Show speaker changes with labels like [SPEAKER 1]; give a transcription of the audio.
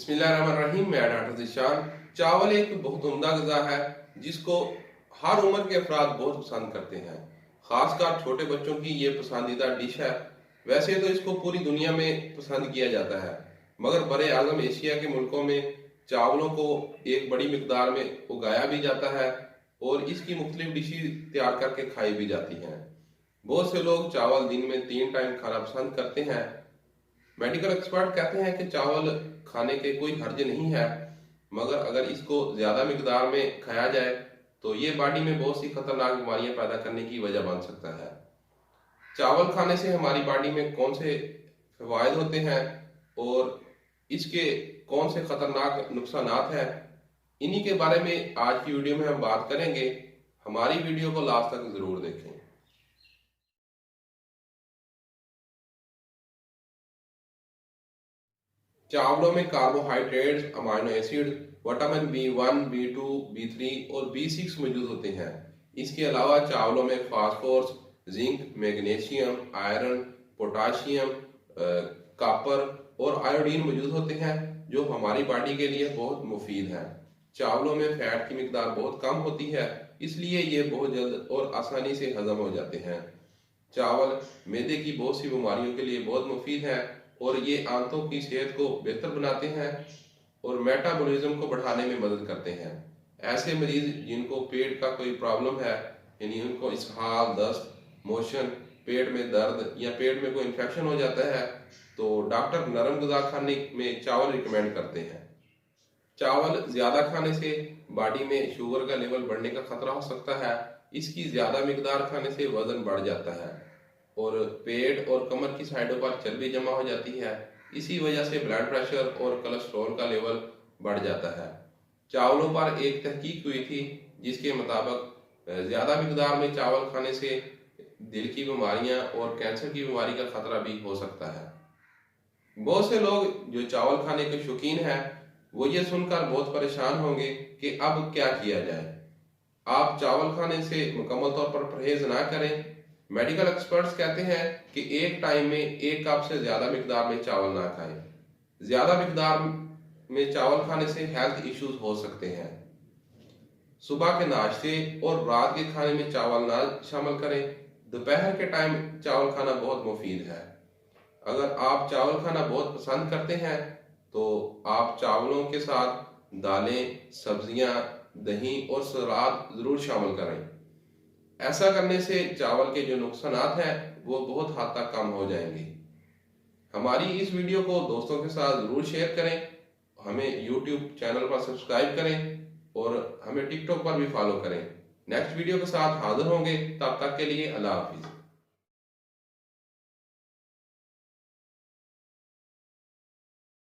[SPEAKER 1] बिस्मिल्लाहिर्रहमानिर्रहीम। मैं डॉक्टर ज़ीशान। चावल एक बहुत उम्दा ग़िज़ा है जिसको हर उम्र के अफराद बहुत पसंद करते हैं। ख़ासकर छोटे बच्चों की ये पसंदीदा डिश है। वैसे तो इसको पूरी दुनिया में पसंद किया जाता है, मगर बड़े आज़म एशिया के मुल्कों में चावलों को एक बड़ी मिकदार में उगाया भी जाता है और इसकी मुख्तलिफ डिशेज तैयार करके खाई भी जाती हैं। बहुत से लोग चावल दिन में 3 टाइम खाना पसंद करते हैं। मेडिकल एक्सपर्ट कहते हैं कि चावल खाने के कोई हर्ज नहीं है, मगर अगर इसको ज़्यादा मिकदार में खाया जाए तो ये बॉडी में बहुत सी खतरनाक बीमारियां पैदा करने की वजह बन सकता है। चावल खाने से हमारी बॉडी में कौन से फ़वायद होते हैं और इसके कौन से खतरनाक नुकसानात हैं, इन्हीं के बारे में आज की वीडियो में हम बात करेंगे। हमारी वीडियो को लास्ट तक ज़रूर देखें। चावलों में carbohydrates, amino acid, vitamin B1, B2, B3 और B6 मौजूद होते हैं। इसके अलावा चावलों में phosphorus, zinc, magnesium, iron, potassium, copper और आयोडीन मौजूद होते हैं, जो हमारी बॉडी के लिए बहुत मुफीद हैं। चावलों में फैट की मिकदार बहुत कम होती है, इसलिए ये बहुत जल्द और आसानी से हजम हो जाते हैं। चावल मैदे की बहुत सी बीमारियों के लिए बहुत मुफीद है और ये आंतों की सेहत को बेहतर बनाते हैं और मेटाबॉलिज्म को बढ़ाने में मदद करते हैं। ऐसे मरीज जिनको पेट का कोई प्रॉब्लम है, यानी उनको इसहाल, दस्त, मोशन, पेट में दर्द या पेट में कोई इन्फेक्शन हो जाता है, तो डॉक्टर नरम ग़िज़ा खाने में चावल रिकमेंड करते हैं। चावल ज़्यादा खाने से बॉडी में शुगर का लेवल बढ़ने का खतरा हो सकता है। इसकी ज़्यादा मिकदार खाने से वज़न बढ़ जाता है और पेट और कमर की साइडों पर चर्बी जमा हो जाती है। इसी वजह से ब्लड प्रेशर और कोलेस्ट्रॉल का लेवल बढ़ जाता है। चावलों पर एक तहकीक हुई थी जिसके मुताबिक ज़्यादा मिकदार में चावल खाने से दिल की बीमारियां और कैंसर की बीमारी का खतरा भी हो सकता है। बहुत से लोग जो चावल खाने के शौकीन हैं, वो ये सुनकर बहुत परेशान होंगे कि अब क्या किया जाए। आप चावल खाने से मुकम्मल तौर पर परहेज ना करें। मेडिकल एक्सपर्ट्स कहते हैं कि एक टाइम में 1 कप से ज़्यादा मिकदार में चावल ना खाएं। ज़्यादा मिकदार में चावल खाने से हेल्थ इश्यूज हो सकते हैं। सुबह के नाश्ते और रात के खाने में चावल ना शामिल करें। दोपहर के टाइम चावल खाना बहुत मुफीद है। अगर आप चावल खाना बहुत पसंद करते हैं तो आप चावलों के साथ दालें, सब्जियां, दही और सलाद ज़रूर शामिल करें। ऐसा करने से चावल के जो नुकसानात हैं वो बहुत हद तक कम हो जाएंगे। हमारी इस वीडियो को दोस्तों के साथ ज़रूर शेयर करें। हमें YouTube चैनल पर सब्सक्राइब करें और हमें TikTok पर भी फॉलो करें। नेक्स्ट वीडियो के साथ हाजिर होंगे। तब तक के लिए अल्लाह हाफिज़।